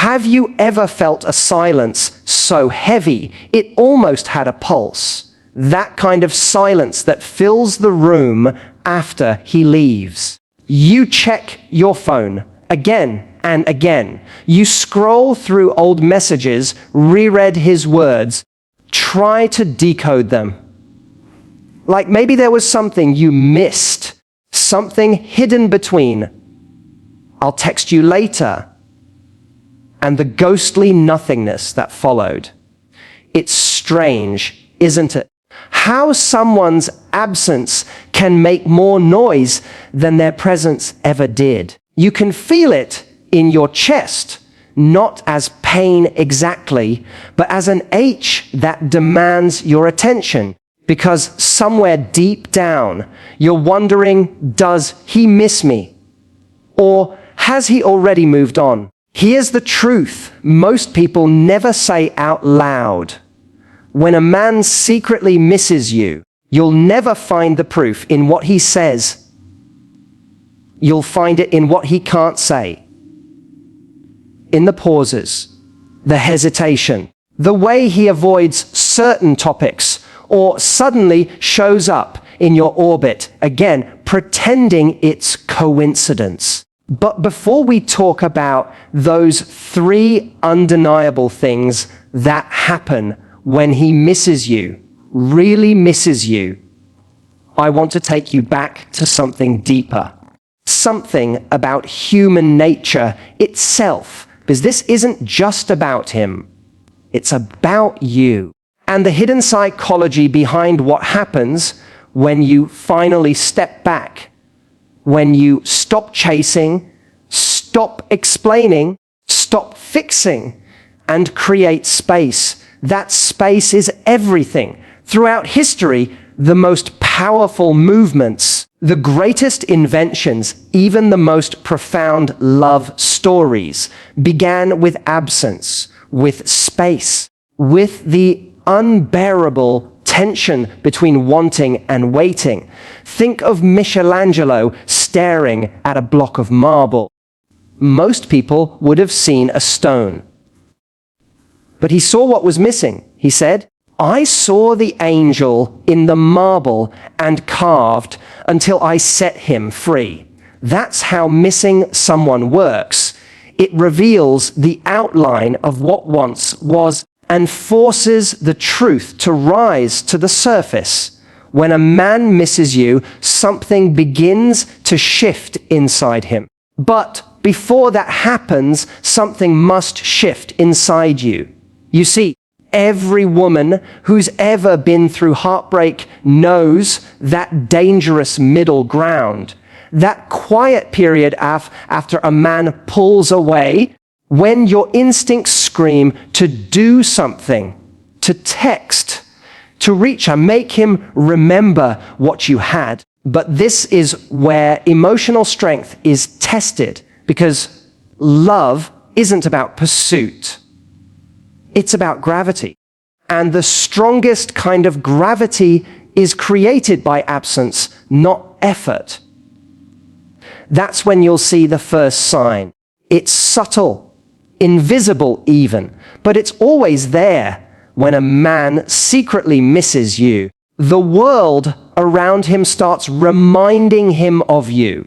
Have you ever felt a silence so heavy it almost had a pulse? That kind of silence that fills the room after he leaves. You check your phone again and again. You scroll through old messages, reread his words, try to decode them. Like maybe there was something you missed, something hidden between "I'll text you later" and the ghostly nothingness that followed. It's strange, isn't it? How someone's absence can make more noise than their presence ever did. You can feel it in your chest, not as pain exactly, but as an ache that demands your attention. Because somewhere deep down, you're wondering, does he miss me? Or has he already moved on? Here's the truth most people never say out loud. When a man secretly misses you, you'll never find the proof in what he says. You'll find it in what he can't say. In the pauses, the hesitation, the way he avoids certain topics, or suddenly shows up in your orbit, again, pretending it's coincidence. But before we talk about those three undeniable things that happen when he misses you, really misses you, I want to take you back to something deeper. Something about human nature itself, because this isn't just about him. It's about you. And the hidden psychology behind what happens when you finally step back, when you stop chasing, stop explaining, stop fixing, and create space. That space is everything. Throughout history, the most powerful movements, the greatest inventions, even the most profound love stories, began with absence, with space, with the unbearable tension between wanting and waiting. Think of Michelangelo staring at a block of marble. Most people would have seen a stone. But he saw what was missing. He said, "I saw the angel in the marble and carved until I set him free." That's how missing someone works. It reveals the outline of what once was and forces the truth to rise to the surface. When a man misses you, something begins to shift inside him. But before that happens, something must shift inside you. You see, every woman who's ever been through heartbreak knows that dangerous middle ground, that quiet period after a man pulls away, when your instincts scream to do something, to text, to reach and make him remember what you had. But this is where emotional strength is tested, because love isn't about pursuit. It's about gravity. And the strongest kind of gravity is created by absence, not effort. That's when you'll see the first sign. It's subtle, invisible even, but it's always there. When a man secretly misses you, the world around him starts reminding him of you.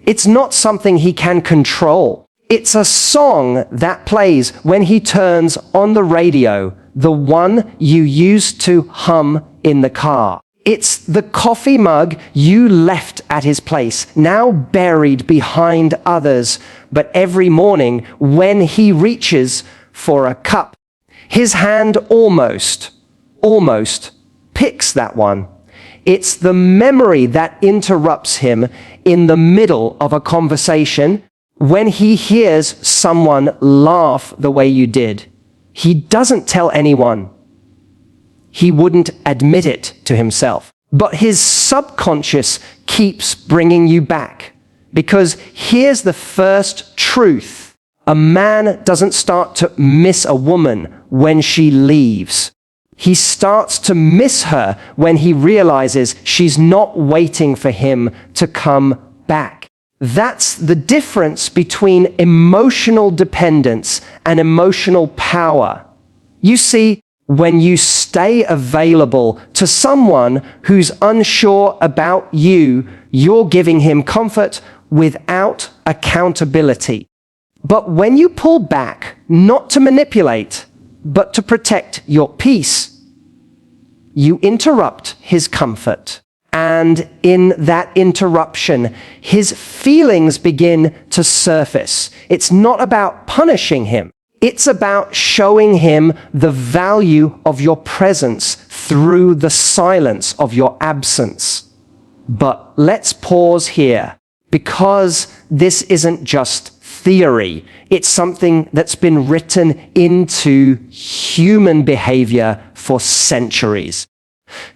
It's not something he can control. It's a song that plays when he turns on the radio, the one you used to hum in the car. It's the coffee mug you left at his place, now buried behind others. But every morning when he reaches for a cup, his hand almost picks that one. It's the memory that interrupts him in the middle of a conversation when he hears someone laugh the way you did. He doesn't tell anyone. He wouldn't admit it to himself. But his subconscious keeps bringing you back. Because here's the first truth. A man doesn't start to miss a woman when she leaves. He starts to miss her when he realizes she's not waiting for him to come back. That's the difference between emotional dependence and emotional power. You see, when you stay available to someone who's unsure about you, you're giving him comfort without accountability. But when you pull back, not to manipulate, but to protect your peace, you interrupt his comfort. And in that interruption, his feelings begin to surface. It's not about punishing him. It's about showing him the value of your presence through the silence of your absence. But let's pause here, because this isn't just theory. It's something that's been written into human behavior for centuries.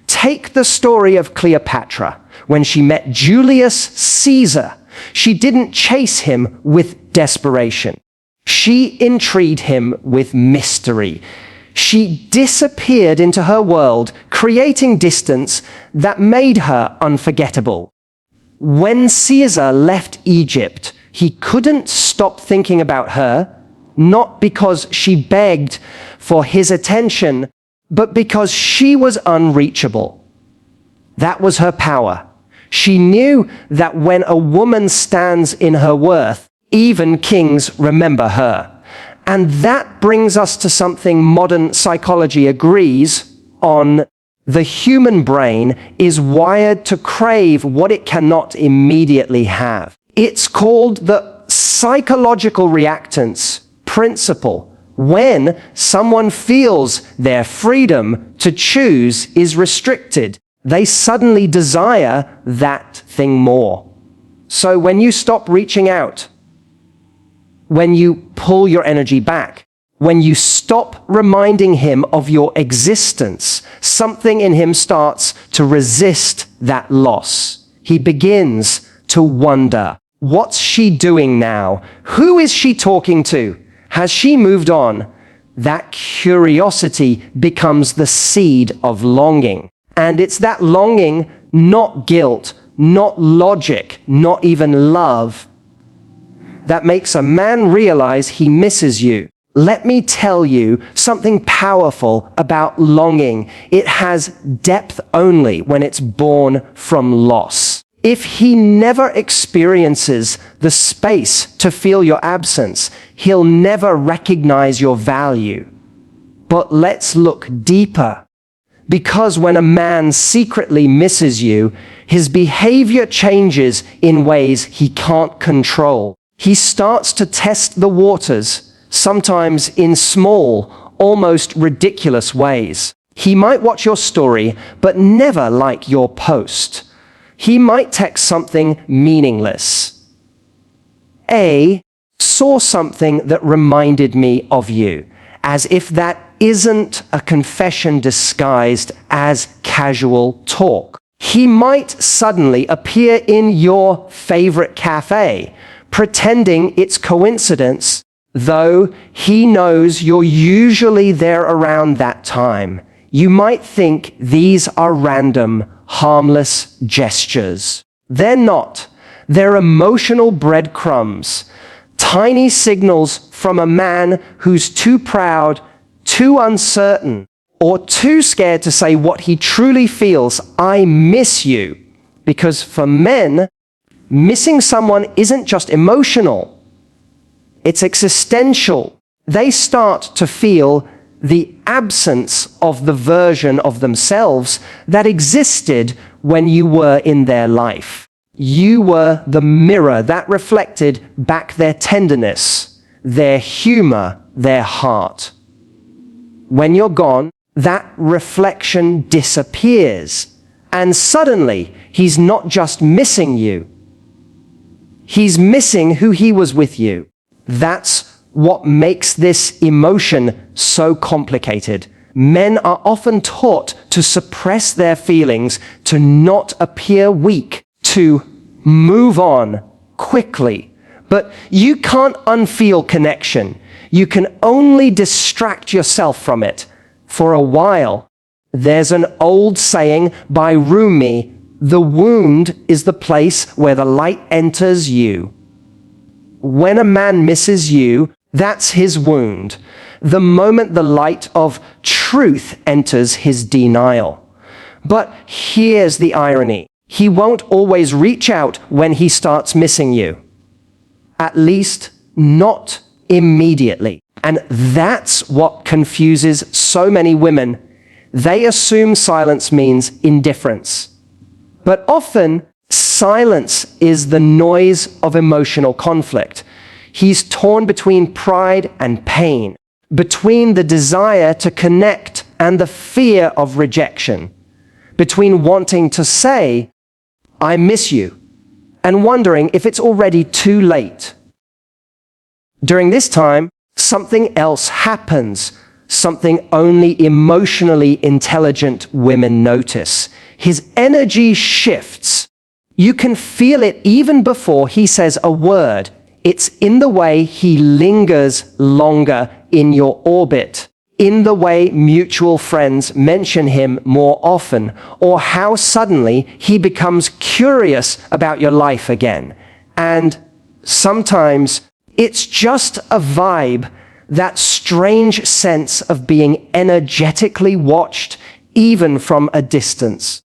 Take the story of Cleopatra. When she met Julius Caesar, she didn't chase him with desperation. She intrigued him with mystery. She disappeared into her world, creating distance that made her unforgettable. When Caesar left Egypt, he couldn't stop thinking about her, not because she begged for his attention, but because she was unreachable. That was her power. She knew that when a woman stands in her worth, even kings remember her. And that brings us to something modern psychology agrees on. The human brain is wired to crave what it cannot immediately have. It's called the psychological reactance principle. When someone feels their freedom to choose is restricted, they suddenly desire that thing more. So when you stop reaching out, when you pull your energy back, when you stop reminding him of your existence, something in him starts to resist that loss. He begins to wonder, what's she doing now? Who is she talking to? Has she moved on? That curiosity becomes the seed of longing. And it's that longing, not guilt, not logic, not even love, that makes a man realize he misses you. Let me tell you something powerful about longing. It has depth only when it's born from loss. If he never experiences the space to feel your absence, he'll never recognize your value. But let's look deeper. Because when a man secretly misses you, his behavior changes in ways he can't control. He starts to test the waters, sometimes in small, almost ridiculous ways. He might watch your story, but never like your post. He might text something meaningless. A saw something that reminded me of you, as if that isn't a confession disguised as casual talk. He might suddenly appear in your favorite cafe, pretending it's coincidence, though he knows you're usually there around that time. You might think these are random, harmless gestures. They're not. They're emotional breadcrumbs, tiny signals from a man who's too proud, too uncertain, or too scared to say what he truly feels. I miss you. Because for men, missing someone isn't just emotional, it's existential. They start to feel the absence of the version of themselves that existed when you were in their life. You were the mirror that reflected back their tenderness, their humor, their heart. When you're gone, that reflection disappears, and suddenly he's not just missing you, he's missing who he was with you. That's what makes this emotion so complicated. Men are often taught to suppress their feelings, to not appear weak, to move on quickly. But you can't unfeel connection. You can only distract yourself from it for a while. There's an old saying by Rumi, The wound is the place where the light enters you. When a man misses you, that's his wound. The moment the light of truth enters his denial. But here's the irony. He won't always reach out when he starts missing you. At least not immediately. And that's what confuses so many women. They assume silence means indifference. But often, silence is the noise of emotional conflict. He's torn between pride and pain, between the desire to connect and the fear of rejection, between wanting to say, I miss you, and wondering if it's already too late. During this time, something else happens, something only emotionally intelligent women notice. His energy shifts. You can feel it even before he says a word. It's in the way he lingers longer in your orbit, in the way mutual friends mention him more often, or how suddenly he becomes curious about your life again. And sometimes it's just a vibe, that strange sense of being energetically watched, even from a distance.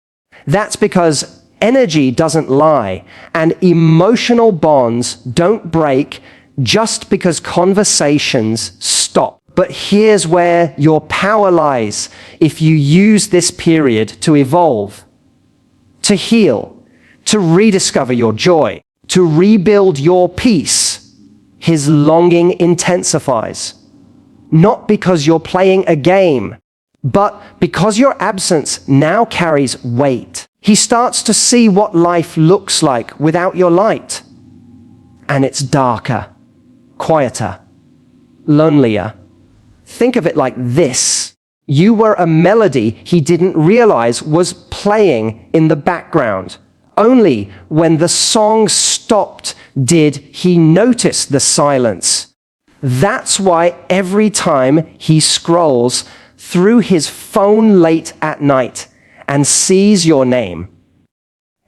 That's because energy doesn't lie, and emotional bonds don't break just because conversations stop. But here's where your power lies if you use this period to evolve, to heal, to rediscover your joy, to rebuild your peace. His longing intensifies, not because you're playing a game, but because your absence now carries weight. He starts to see what life looks like without your light. And it's darker, quieter, lonelier. Think of it like this. You were a melody he didn't realize was playing in the background. Only when the song stopped did he notice the silence. That's why every time he scrolls through his phone late at night and sees your name,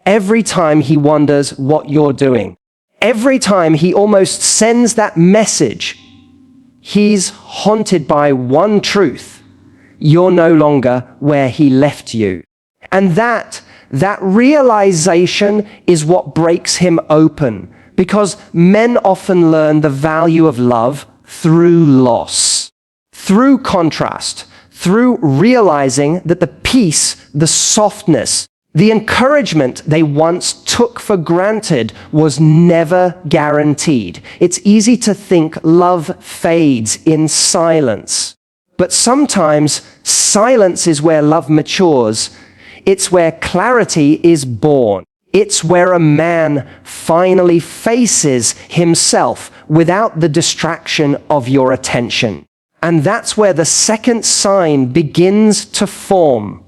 every time he wonders what you're doing, every time he almost sends that message, he's haunted by one truth: you're no longer where he left you. And that realization is what breaks him open, because men often learn the value of love through loss, through contrast, through realizing that the peace, the softness, the encouragement they once took for granted was never guaranteed. It's easy to think love fades in silence, but sometimes silence is where love matures. It's where clarity is born. It's where a man finally faces himself without the distraction of your attention. And that's where the second sign begins to form.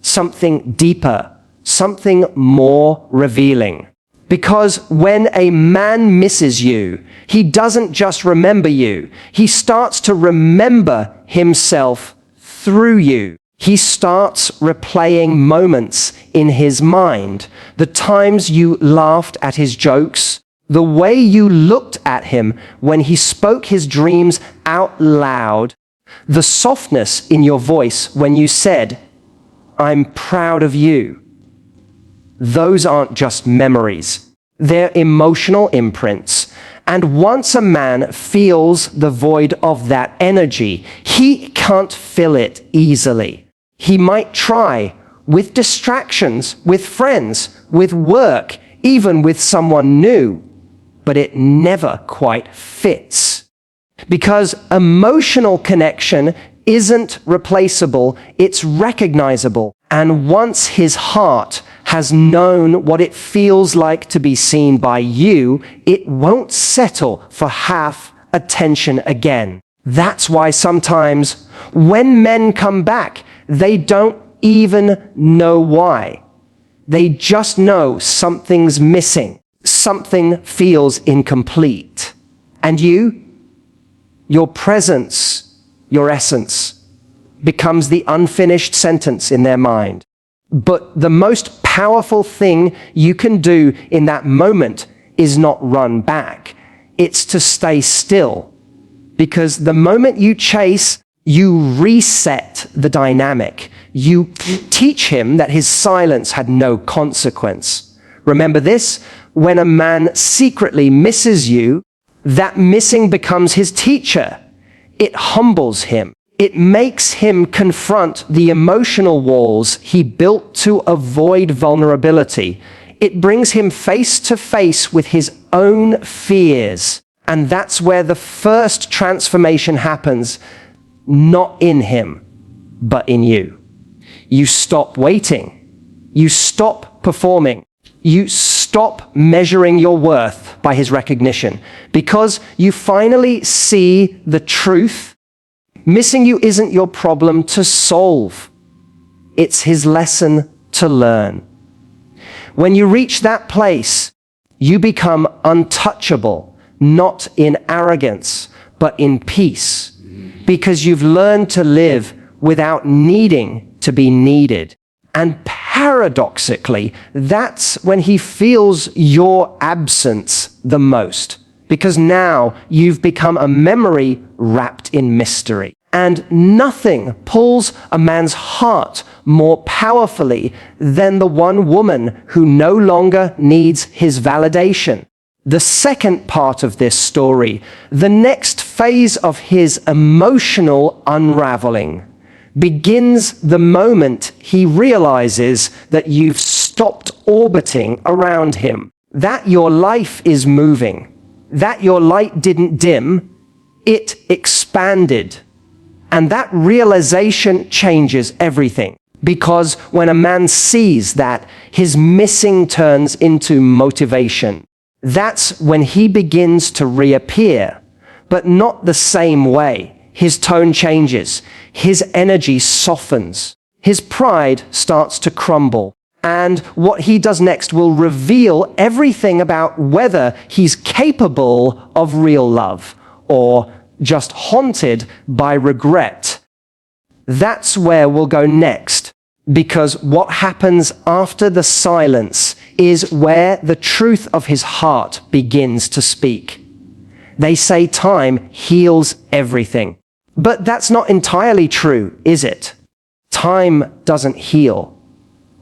Something deeper, something more revealing. Because when a man misses you, he doesn't just remember you. He starts to remember himself through you. He starts replaying moments in his mind, the times you laughed at his jokes, the way you looked at him when he spoke his dreams out loud, the softness in your voice when you said, "I'm proud of you." Those aren't just memories. They're emotional imprints. And once a man feels the void of that energy, he can't fill it easily. He might try with distractions, with friends, with work, even with someone new, but it never quite fits. Because emotional connection isn't replaceable, it's recognizable. And once his heart has known what it feels like to be seen by you, it won't settle for half attention again. That's why sometimes when men come back, they don't even know why. They just know something's missing. Something feels incomplete. And your presence, your essence, becomes the unfinished sentence in their mind. But the most powerful thing you can do in that moment is not run back. It's to stay still. Because the moment you chase, you reset the dynamic. You teach him that his silence had no consequence. Remember this? When a man secretly misses you, that missing becomes his teacher. It humbles him. It makes him confront the emotional walls he built to avoid vulnerability. It brings him face to face with his own fears. And that's where the first transformation happens, not in him, but in you. You stop waiting. You stop performing. You stop measuring your worth by his recognition because you finally see the truth. Missing you isn't your problem to solve. It's his lesson to learn. When you reach that place, you become untouchable, not in arrogance, but in peace, because you've learned to live without needing to be needed. And paradoxically, that's when he feels your absence the most, because now you've become a memory wrapped in mystery. And nothing pulls a man's heart more powerfully than the one woman who no longer needs his validation. The second part of this story, the next phase of his emotional unraveling, begins the moment he realizes that you've stopped orbiting around him, that your life is moving, that your light didn't dim, it expanded. And that realization changes everything. Because when a man sees that, his missing turns into motivation. That's when he begins to reappear, but not the same way. His tone changes. His energy softens. His pride starts to crumble. And what he does next will reveal everything about whether he's capable of real love or just haunted by regret. That's where we'll go next, because what happens after the silence is where the truth of his heart begins to speak. They say time heals everything, but that's not entirely true, is it? Time doesn't heal.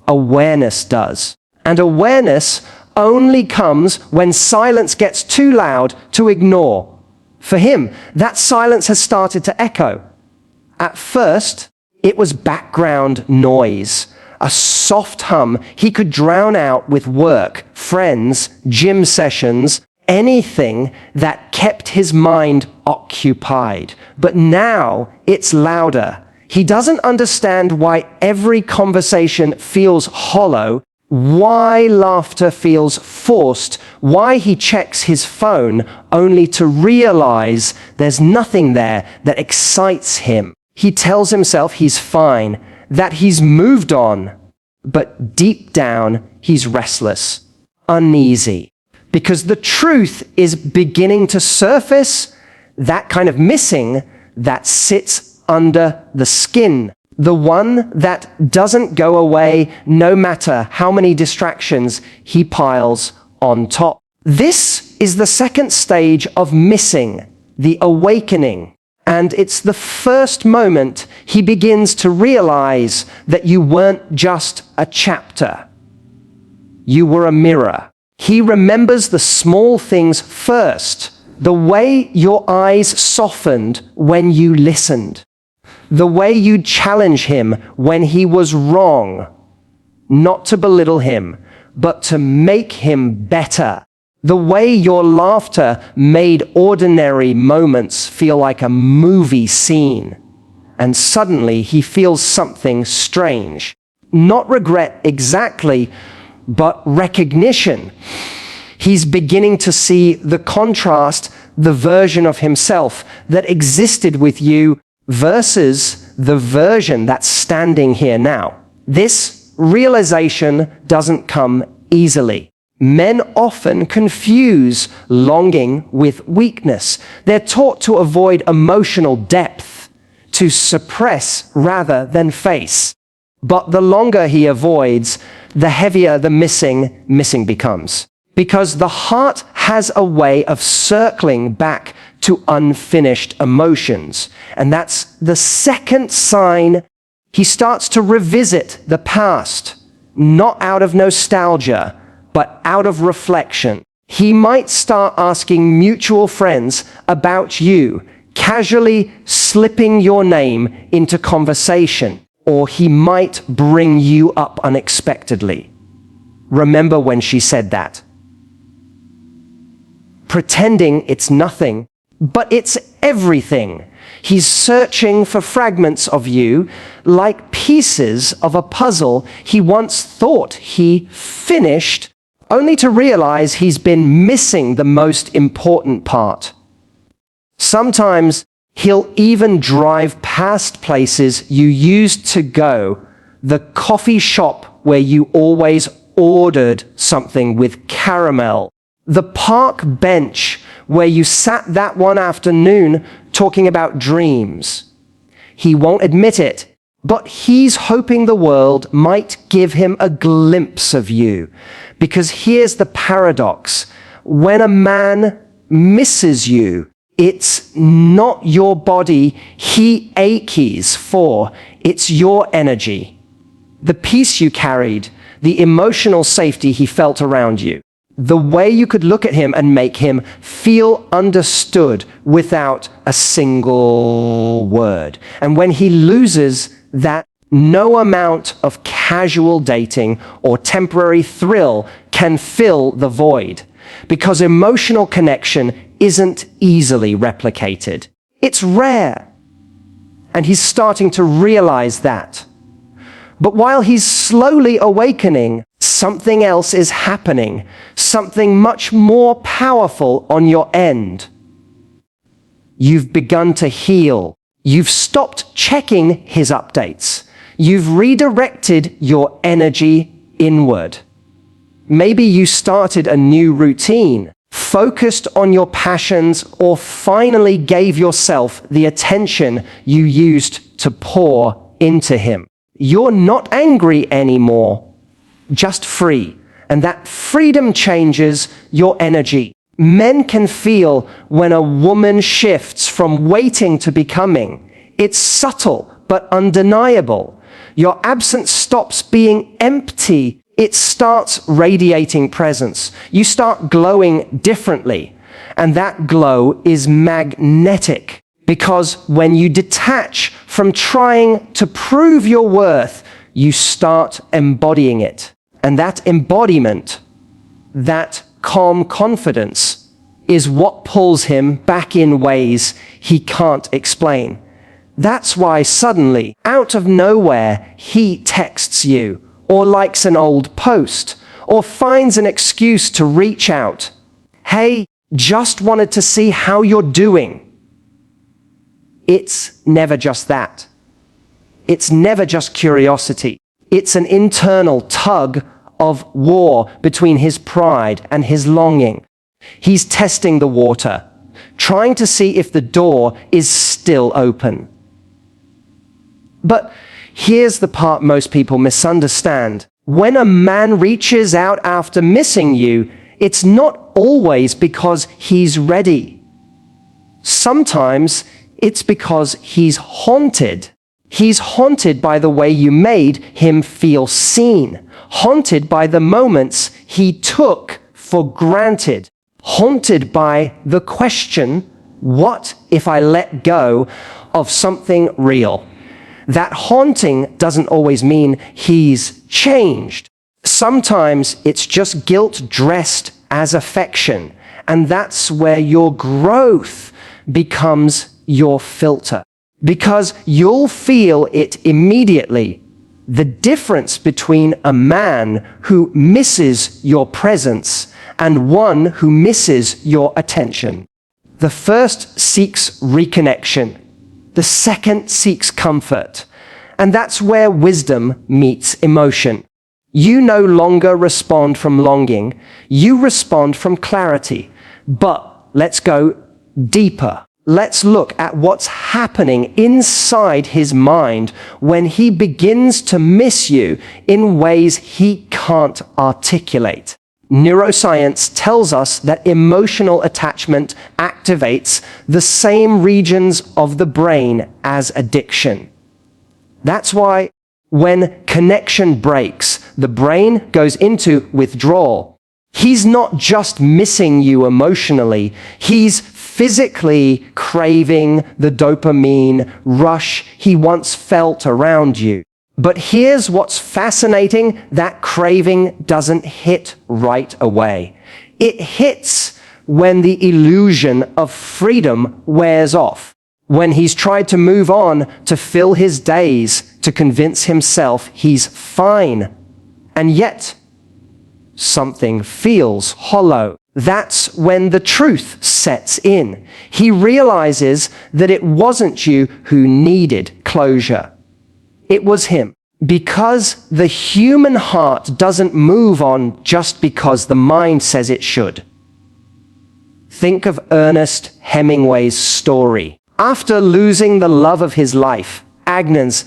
Awareness does. And awareness only comes when silence gets too loud to ignore. For him, that silence has started to echo. At first, it was background noise, a soft hum he could drown out with work, friends, gym sessions, anything that kept his mind occupied. But now it's louder. He doesn't understand why every conversation feels hollow, why laughter feels forced, why he checks his phone only to realize there's nothing there that excites him. He tells himself he's fine, that he's moved on, but deep down he's restless, uneasy, because the truth is beginning to surface, that kind of missing that sits under the skin. The one that doesn't go away no matter how many distractions he piles on top. This is the second stage of missing, the awakening. And it's the first moment he begins to realize that you weren't just a chapter. You were a mirror. He remembers the small things first, the way your eyes softened when you listened. The way you challenge him when he was wrong, not to belittle him, but to make him better. The way your laughter made ordinary moments feel like a movie scene. And suddenly he feels something strange. Not regret exactly, but recognition. He's beginning to see the contrast, the version of himself that existed with you versus the version that's standing here now. This realization doesn't come easily. Men often confuse longing with weakness. They're taught to avoid emotional depth, to suppress rather than face. But the longer he avoids, the heavier the missing becomes. Because the heart has a way of circling back to unfinished emotions. And that's the second sign. He starts to revisit the past, not out of nostalgia, but out of reflection. He might start asking mutual friends about you, casually slipping your name into conversation, or he might bring you up unexpectedly. Remember when she said that? Pretending it's nothing, but it's everything. He's searching for fragments of you, like pieces of a puzzle he once thought he finished, only to realize he's been missing the most important part. Sometimes he'll even drive past places you used to go, the coffee shop where you always ordered something with caramel, the park bench where you sat that one afternoon talking about dreams. He won't admit it, but he's hoping the world might give him a glimpse of you. Because here's the paradox. When a man misses you, it's not your body he aches for, it's your energy. The peace you carried, the emotional safety he felt around you. The way you could look at him and make him feel understood without a single word. And when he loses that, no amount of casual dating or temporary thrill can fill the void, because emotional connection isn't easily replicated. It's rare. And he's starting to realize that. But while he's slowly awakening, something else is happening, something much more powerful on your end. You've begun to heal. You've stopped checking his updates. You've redirected your energy inward. Maybe you started a new routine, focused on your passions, or finally gave yourself the attention you used to pour into him. You're not angry anymore, just free. And that freedom changes your energy. Men can feel when a woman shifts from waiting to becoming. It's subtle but undeniable. Your absence stops being empty. It starts radiating presence. You start glowing differently. And that glow is magnetic. Because when you detach from trying to prove your worth, you start embodying it. And that embodiment, that calm confidence, is what pulls him back in ways he can't explain. That's why suddenly, out of nowhere, he texts you, or likes an old post, or finds an excuse to reach out. Hey, just wanted to see how you're doing. It's never just that. It's never just curiosity. It's an internal tug of war between his pride and his longing. He's testing the water, trying to see if the door is still open. But here's the part most people misunderstand. When a man reaches out after missing you, it's not always because he's ready. Sometimes it's because he's haunted. He's haunted by the way you made him feel seen, haunted by the moments he took for granted, haunted by the question, what if I let go of something real? That haunting doesn't always mean he's changed. Sometimes it's just guilt dressed as affection, and that's where your growth becomes your filter. Because you'll feel it immediately. The difference between a man who misses your presence and one who misses your attention. The first seeks reconnection. The second seeks comfort. And that's where wisdom meets emotion. You no longer respond from longing. You respond from clarity. But let's go deeper. Let's look at what's happening inside his mind when he begins to miss you in ways he can't articulate. Neuroscience tells us that emotional attachment activates the same regions of the brain as addiction. That's why when connection breaks, the brain goes into withdrawal. He's not just missing you emotionally, he's physically craving the dopamine rush he once felt around you. But here's what's fascinating: that craving doesn't hit right away. It hits when the illusion of freedom wears off, when he's tried to move on to fill his days, to convince himself he's fine, and yet something feels hollow. That's when the truth sets in. He realizes that it wasn't you who needed closure. It was him. Because the human heart doesn't move on just because the mind says it should. Think of Ernest Hemingway's story. After losing the love of his life, Agnes,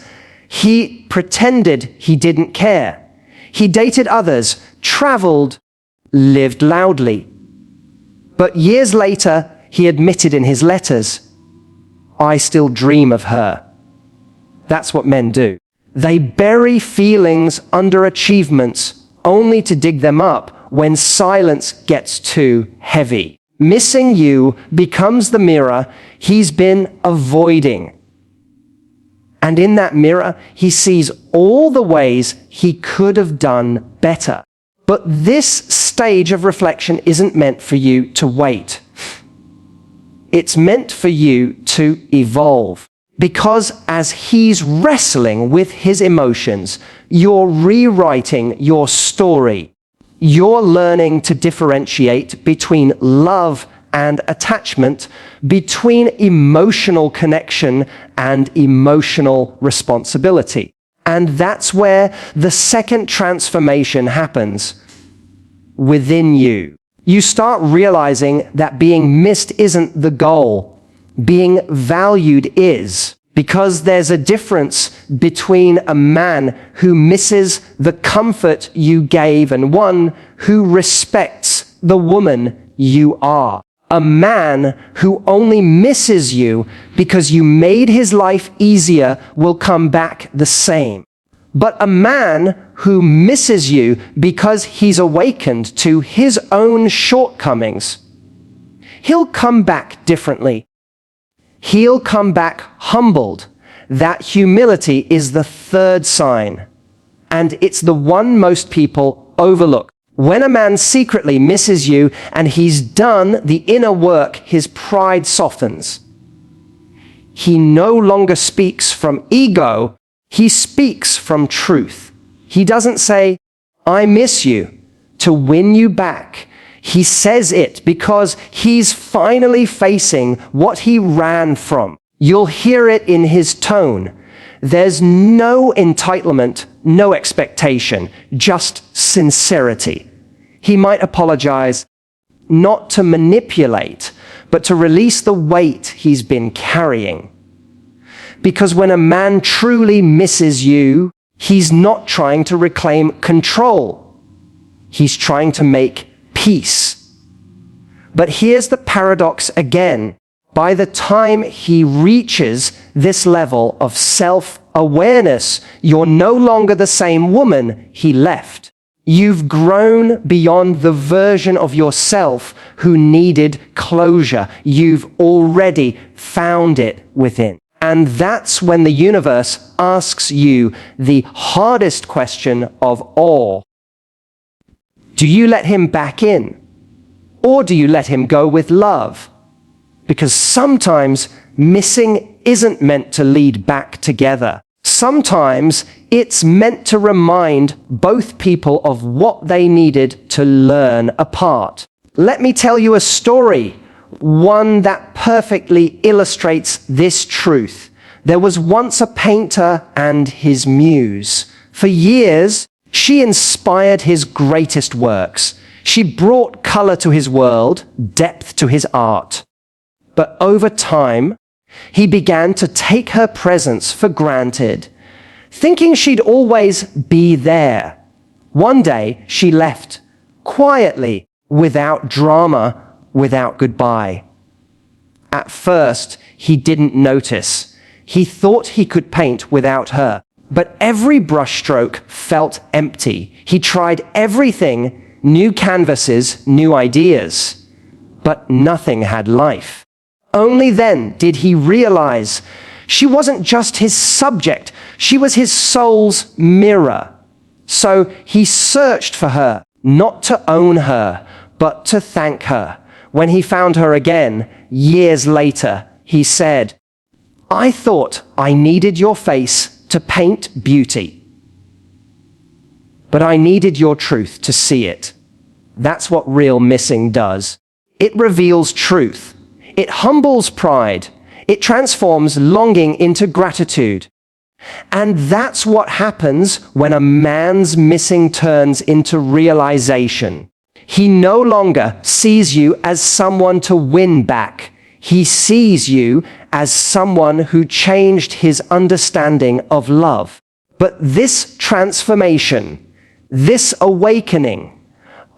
he pretended he didn't care. He dated others, traveled, lived loudly. But years later, he admitted in his letters, "I still dream of her." That's what men do. They bury feelings under achievements only to dig them up when silence gets too heavy. Missing you becomes the mirror he's been avoiding. And in that mirror, he sees all the ways he could have done better. But this stage of reflection isn't meant for you to wait. It's meant for you to evolve. Because as he's wrestling with his emotions, you're rewriting your story. You're learning to differentiate between love and attachment, between emotional connection and emotional responsibility. And that's where the second transformation happens within you. You start realizing that being missed isn't the goal. Being valued is. Because there's a difference between a man who misses the comfort you gave and one who respects the woman you are. A man who only misses you because you made his life easier will come back the same. But a man who misses you because he's awakened to his own shortcomings, he'll come back differently. He'll come back humbled. That humility is the third sign, and it's the one most people overlook. When a man secretly misses you and he's done the inner work, his pride softens. He no longer speaks from ego, he speaks from truth. He doesn't say, "I miss you," to win you back. He says it because he's finally facing what he ran from. You'll hear it in his tone. There's no entitlement, no expectation, just sincerity. He might apologize, not to manipulate, but to release the weight he's been carrying. Because when a man truly misses you, he's not trying to reclaim control. He's trying to make peace. But here's the paradox again. By the time he reaches this level of self-awareness, you're no longer the same woman he left. You've grown beyond the version of yourself who needed closure. You've already found it within. And that's when the universe asks you the hardest question of all. Do you let him back in? Or do you let him go with love? Because sometimes missing isn't meant to lead back together. Sometimes it's meant to remind both people of what they needed to learn apart. Let me tell you a story, one that perfectly illustrates this truth. There was once a painter and his muse. For years, she inspired his greatest works. She brought color to his world, depth to his art. But over time, he began to take her presence for granted, thinking she'd always be there. One day, she left, quietly, without drama, without goodbye. At first, he didn't notice. He thought he could paint without her, but every brushstroke felt empty. He tried everything, new canvases, new ideas, but nothing had life. Only then did he realize she wasn't just his subject, she was his soul's mirror. So he searched for her, not to own her, but to thank her. When he found her again, years later, he said, "I thought I needed your face to paint beauty, but I needed your truth to see it." That's what real missing does. It reveals truth. It humbles pride. It transforms longing into gratitude. And that's what happens when a man's missing turns into realization. He no longer sees you as someone to win back. He sees you as someone who changed his understanding of love. But this transformation, this awakening,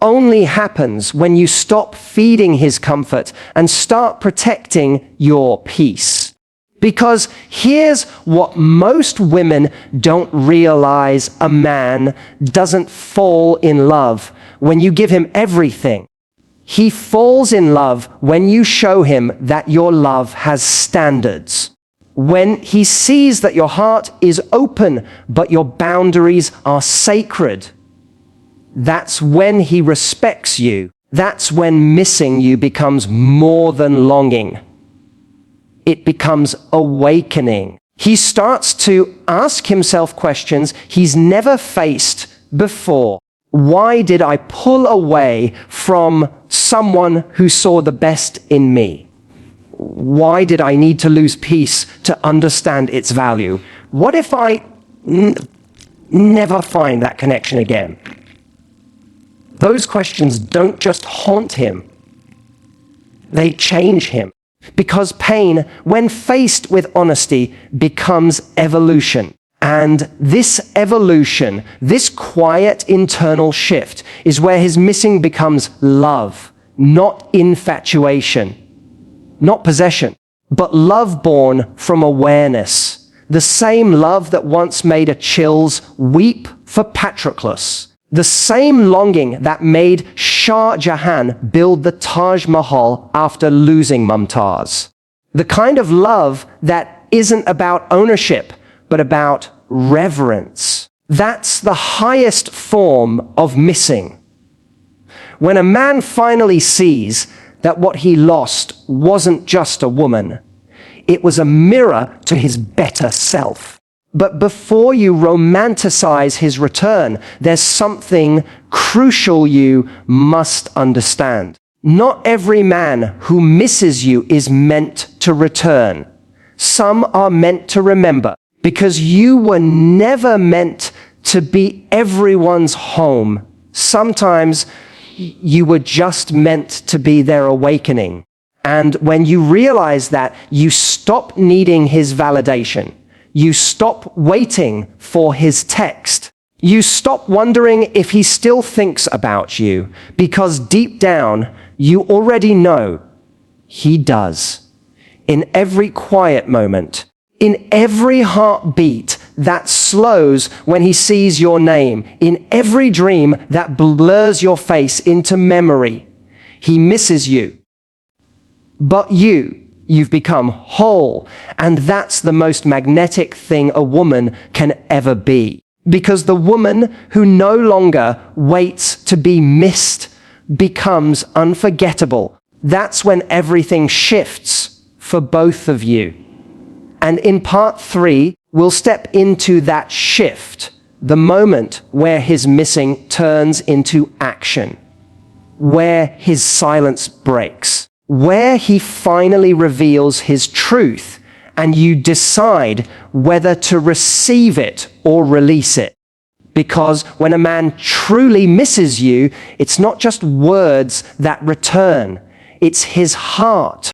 only happens when you stop feeding his comfort and start protecting your peace. Because here's what most women don't realize: a man doesn't fall in love when you give him everything. He falls in love when you show him that your love has standards. When he sees that your heart is open, but your boundaries are sacred. That's when he respects you. That's when missing you becomes more than longing. It becomes awakening. He starts to ask himself questions he's never faced before. Why did I pull away from someone who saw the best in me? Why did I need to lose peace to understand its value? What if I never find that connection again? Those questions don't just haunt him, they change him. Because pain, when faced with honesty, becomes evolution. And this evolution, this quiet internal shift, is where his missing becomes love, not infatuation, not possession, but love born from awareness. The same love that once made Achilles weep for Patroclus. The same longing that made Shah Jahan build the Taj Mahal after losing Mumtaz. The kind of love that isn't about ownership, but about reverence. That's the highest form of missing. When a man finally sees that what he lost wasn't just a woman, it was a mirror to his better self. But before you romanticize his return, there's something crucial you must understand. Not every man who misses you is meant to return. Some are meant to remember, because you were never meant to be everyone's home. Sometimes you were just meant to be their awakening. And when you realize that, you stop needing his validation. You stop waiting for his text. You stop wondering if he still thinks about you, because deep down, you already know he does. In every quiet moment, in every heartbeat that slows when he sees your name, in every dream that blurs your face into memory, he misses you. But you've become whole, and that's the most magnetic thing a woman can ever be. Because the woman who no longer waits to be missed becomes unforgettable. That's when everything shifts for both of you. And in part 3, we'll step into that shift, the moment where his missing turns into action, where his silence breaks, where he finally reveals his truth, and you decide whether to receive it or release it. Because when a man truly misses you, it's not just words that return, it's his heart